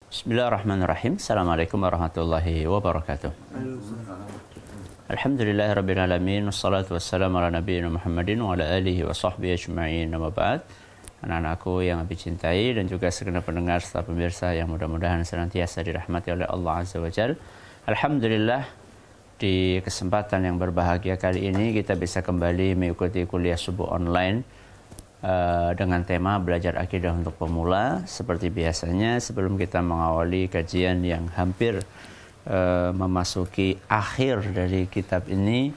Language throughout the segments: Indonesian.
Bismillahirrahmanirrahim. Assalamualaikum warahmatullahi wabarakatuh. Alhamdulillahirabbil alamin wassalatu wassalamu ala nabiyina Muhammadin wa ala alihi wa sahbihi ajma'in. Amma ba'd. Anak-anakku yang Abi cintai dan juga segenap pendengar serta pemirsa yang mudah-mudahan senantiasa dirahmati oleh Allah Azza wa Jalla. Alhamdulillah, di kesempatan yang berbahagia kali ini kita bisa kembali mengikuti kuliah subuh online dengan tema belajar akidah untuk pemula. Seperti biasanya, sebelum kita mengawali kajian yang hampir memasuki akhir dari kitab ini,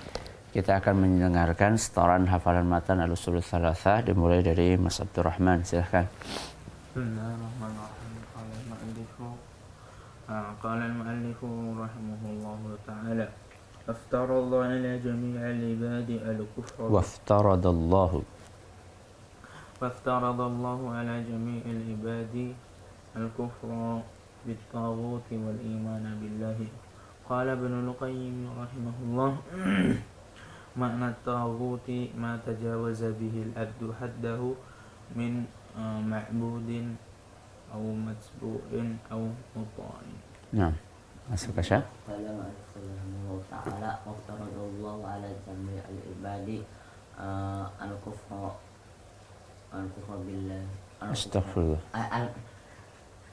kita akan mendengarkan setoran hafalan matan al-usul tsalatsah dimulai dari Mas Abdurrahman. Silahkan. Bismillahirrahmanirrahim. Qala al-mu'allifu rahimahullahu ta'ala, aftaradallahu ala jami'il ibadi al-kufra وافترض الله على جميع العباد الكفر بالطاغوت والإيمان بالله. قال ابن القيم رحمه الله معنى الطاغوت ما تجاوز به العبد حده من معبود أو متبوع أو مطاع. نعم. masuk ke Syekh. قال الله تعالى وافترض الله على جميع العباد الكفر بالله Astaghfirullah.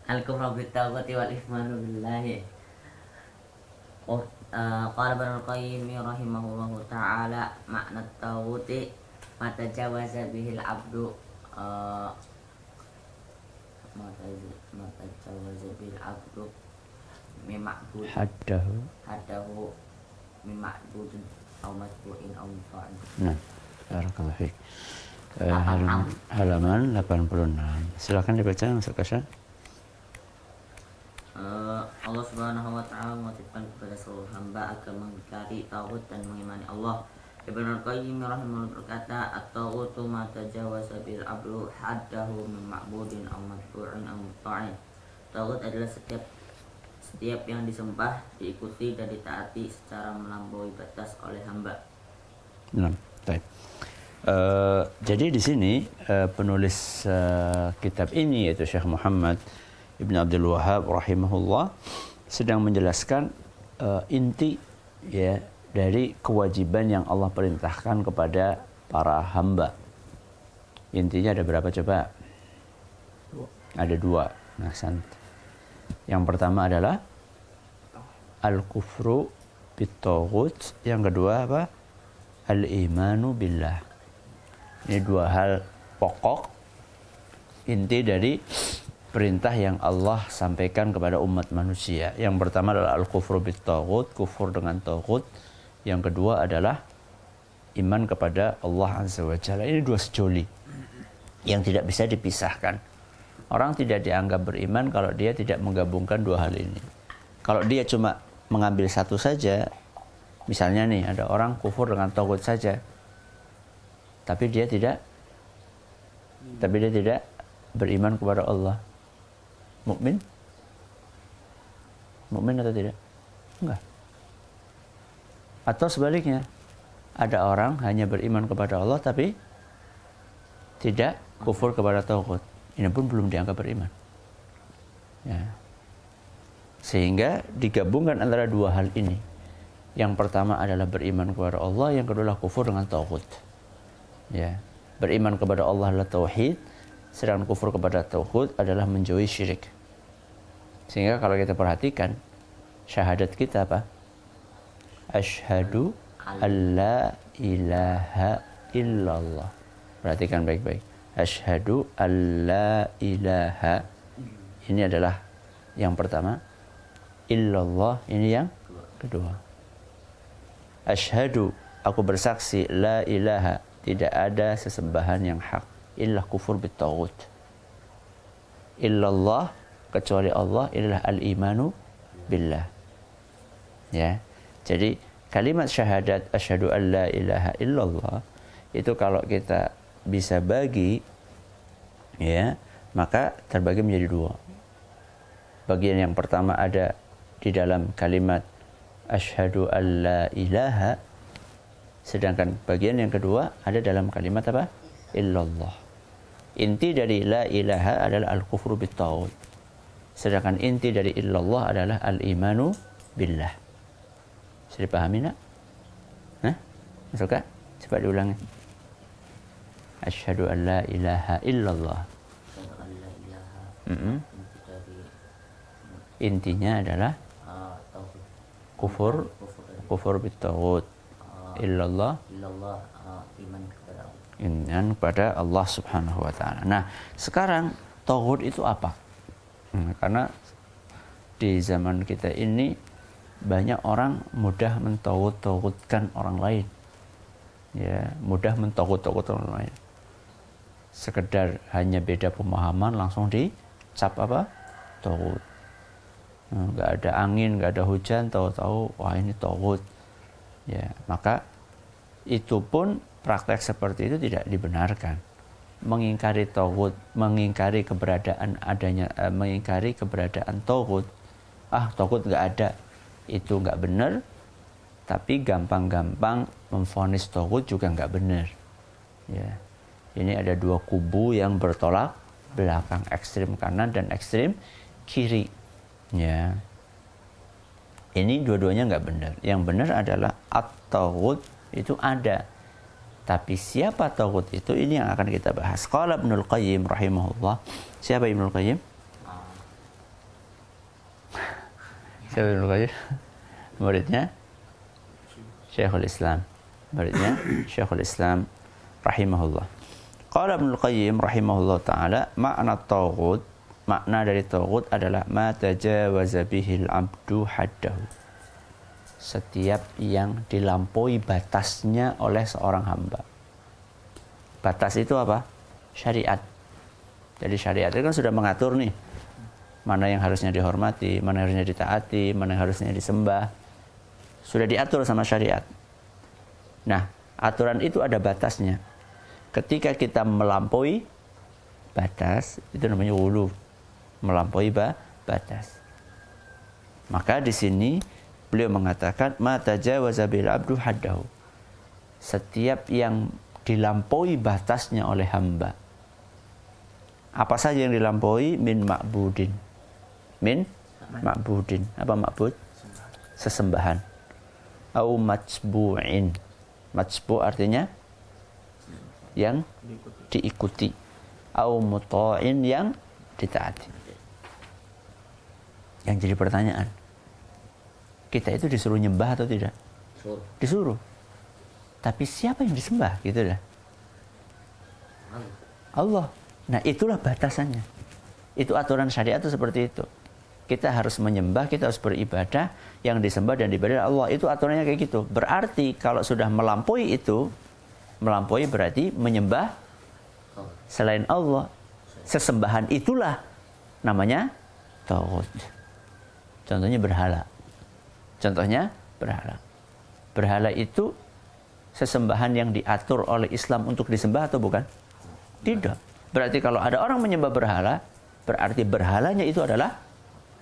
الكفر بالطاغوت والإيمان بالله. قال ابن القيم رحمه الله تعالى معنى الطاغوت ما تجاوز به العبد من معبود حده من معبود أو متبوع أو مطاع. Nah, barakallahu fiik. Halaman 86. Silakan dibaca Mas Kasya. Allah Subhanahu wa taala mewajibkan kepada seluruh hamba agar mengingkari tauhid dan mengimani Allah. Ibnu Qayyim rahimahullah berkata, at-taghutu ma tajawaza bil abdu haddahu min ma'budin aw matbu'in aw muta'in. Tauhid adalah setiap yang disembah, diikuti dan ditaati secara melampaui batas oleh hamba. Nah, baik. Jadi di sini penulis kitab ini yaitu Syekh Muhammad Ibn Abdul Wahhab rahimahullah sedang menjelaskan inti ya dari kewajiban yang Allah perintahkan kepada para hamba. Intinya ada berapa coba? Ada dua. Nah, yang pertama adalah al-kufru bit-taghut, yang kedua apa? Al-imanu billah. Ini dua hal pokok inti dari perintah yang Allah sampaikan kepada umat manusia. Yang pertama adalah al-kufru bit-taghut, kufur dengan taghut. Yang kedua adalah iman kepada Allah Azza wa Jalla. Ini dua sejoli yang tidak bisa dipisahkan. Orang tidak dianggap beriman kalau dia tidak menggabungkan dua hal ini. Kalau dia cuma mengambil satu saja, misalnya nih ada orang kufur dengan taghut saja, tapi dia tidak beriman kepada Allah. Mukmin? Mukmin atau tidak? Enggak. Atau sebaliknya, ada orang hanya beriman kepada Allah tapi tidak kufur kepada taghut. Ini pun belum dianggap beriman. Ya. Sehingga digabungkan antara dua hal ini. Yang pertama adalah beriman kepada Allah, yang kedua adalah kufur dengan taghut. Ya, beriman kepada Allah adalah tauhid, sedangkan kufur kepada taghut adalah menjauhi syirik. Sehingga kalau kita perhatikan syahadat kita apa? Asyhadu alla ilaha illallah. Perhatikan baik-baik. Asyhadu alla ilaha. Ini adalah yang pertama. Illallah ini yang kedua. Asyhadu, aku bersaksi, la ilaha, tidak ada sesembahan yang hak illah kufur bit-taghut. Illallah, kecuali Allah, inilah al-imanu billah. Ya. Jadi kalimat syahadat asyhadu an la ilaha illallah itu kalau kita bisa bagi ya, maka terbagi menjadi dua. Bagian yang pertama ada di dalam kalimat asyhadu an la ilaha, sedangkan bagian yang kedua ada dalam kalimat apa? Illallah. Inti dari la ilaha adalah al-kufru bit-taghut. Sedangkan inti dari illallah adalah al-imanu billah. Bisa dipahami nak? Hah? Masuk kah? Coba diulangi. Asyhadu an la ilaha illallah. Intinya adalah kufur bitaghut. Illallah iman kepada Allah Subhanahu wa taala. Nah, sekarang taghut itu apa? Karena di zaman kita ini banyak orang mudah mentaghut-taghutkan orang lain. Ya, mudah mentaghut-taghutkan orang lain. Sekedar hanya beda pemahaman langsung dicap apa? Taghut. Nggak ada angin, nggak ada hujan, tahu-tahu wah ini taghut. Ya, maka itu pun praktek seperti itu tidak dibenarkan. Mengingkari taghut, mengingkari keberadaan taghut. Taghut nggak ada, itu nggak benar. Tapi gampang-gampang memvonis taghut juga nggak benar. Ya, ini ada dua kubu yang bertolak belakang, ekstrem kanan dan ekstrem kiri. Ya, ini dua-duanya nggak benar. Yang benar adalah at-taghut itu ada. Tapi siapa taghut itu, ini yang akan kita bahas. Qala Ibnul Qayyim rahimahullah. Siapa Ibnul Qayyim? Siapa Ibnul Qayyim? Muridnya Syekhul Islam. Muridnya Syekhul Islam rahimahullah. Qala Ibnul Qayyim rahimahullah ta'ala, makna taghut, makna dari taghut adalah ma tajawaza bihil abdu haddahu. Setiap yang dilampaui batasnya oleh seorang hamba. Batas itu apa? Syariat. Jadi syariat itu kan sudah mengatur nih, mana yang harusnya dihormati, mana yang harusnya ditaati, mana yang harusnya disembah. Sudah diatur sama syariat. Nah, aturan itu ada batasnya. Ketika kita melampaui batas, itu namanya ghulu, melampaui batas. Maka di sini beliau mengatakan ma tajawaza bil abdu haddahu. Setiap yang dilampaui batasnya oleh hamba. Apa saja yang dilampaui? Min ma'budin. Min ma'budin. Apa ma'bud? Sesembahan. Au majbu'in. Majbu' artinya yang diikuti. Au muta'in, yang ditaati. Yang jadi pertanyaan, kita itu disuruh nyembah atau tidak? Disuruh. Tapi siapa yang disembah? Gitu dah. Allah. Nah, itulah batasannya. Itu aturan syariat itu seperti itu. Kita harus menyembah, kita harus beribadah, yang disembah dan diibadah Allah. Itu aturannya kayak gitu. Berarti kalau sudah melampaui itu, melampaui berarti menyembah selain Allah. Sesembahan itulah namanya taghut. Contohnya berhala. Berhala itu sesembahan yang diatur oleh Islam untuk disembah atau bukan? Tidak. Berarti kalau ada orang menyembah berhala, berarti berhalanya itu adalah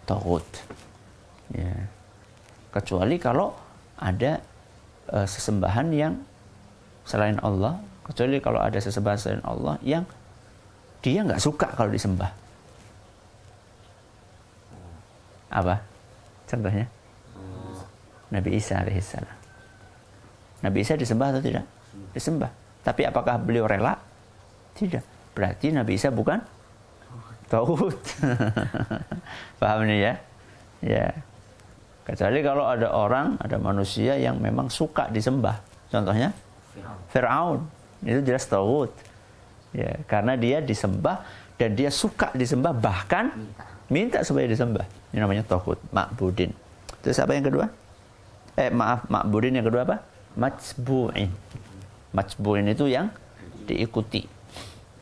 taghut. Ya. Kecuali kalau ada sesembahan yang selain Allah, kecuali kalau ada sesembahan selain Allah yang dia nggak suka kalau disembah. Apa? Contohnya? Nabi Isa alaihissalam. Nabi Isa disembah atau tidak? Disembah. Tapi apakah beliau rela? Tidak. Berarti Nabi Isa bukan taghut. Paham nih ya? Ya. Kecuali kalau ada orang, ada manusia yang memang suka disembah. Contohnya Fir'aun. Itu jelas taghut. Ya, karena dia disembah dan dia suka disembah, bahkan minta supaya disembah. Ini namanya taghut, ma'budin. Terus apa yang kedua? Ma'budin yang kedua apa? Majbu'in. Majbu'in itu yang diikuti.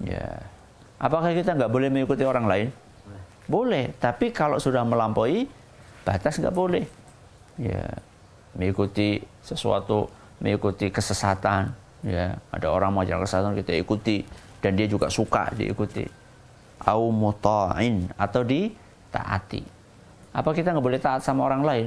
Ya. Apakah kita nggak boleh mengikuti orang lain? Boleh, tapi kalau sudah melampaui batas nggak boleh. Ya, mengikuti sesuatu, mengikuti kesesatan. Ya, ada orang mengajar kesesatan kita ikuti dan dia juga suka diikuti. Au muta'in, atau ditaati. Apa kita nggak boleh taat sama orang lain?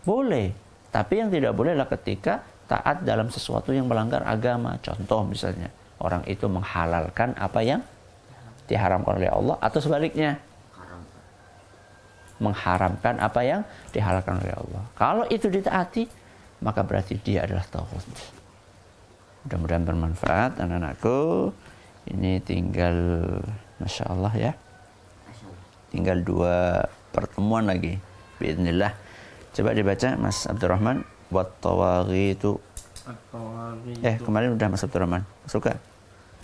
Boleh, tapi yang tidak boleh adalah ketika taat dalam sesuatu yang melanggar agama. Contoh misalnya, orang itu menghalalkan apa yang diharamkan oleh Allah, atau sebaliknya, mengharamkan apa yang dihalalkan oleh Allah. Kalau itu ditaati, maka berarti dia adalah taghut. Mudah-mudahan bermanfaat anak-anakku. Ini tinggal, Masya Allah ya, tinggal 2 pertemuan lagi. Bismillah. Coba dibaca Mas Abdurrahman. Wat-tawaghitu. Kemarin udah Mas Abdurrahman. Suka?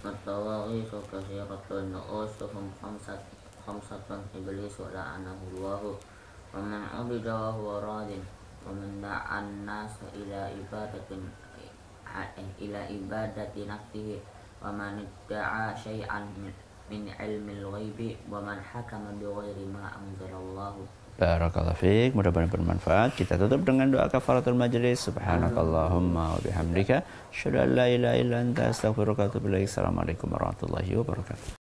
At-tawaghitu kathiratun usuhum khamsatun iblisu la'anahullahu wa man 'ubida wa huwa radin wa man da'an nasa ila ibadati nafsihi wa man idda'a syai'an min ilmil ghaibi wa man hakama bi ghairi ma anzalallahu. Barakallahu fiik, mudah-mudahan bermanfaat. Kita tutup dengan doa kafaratul majlis. Subhanakallahumma wa bihamdika asyhadu an la ilaha illa anta astaghfiruka wa atubu ilaik. Assalamualaikum warahmatullahi wabarakatuh.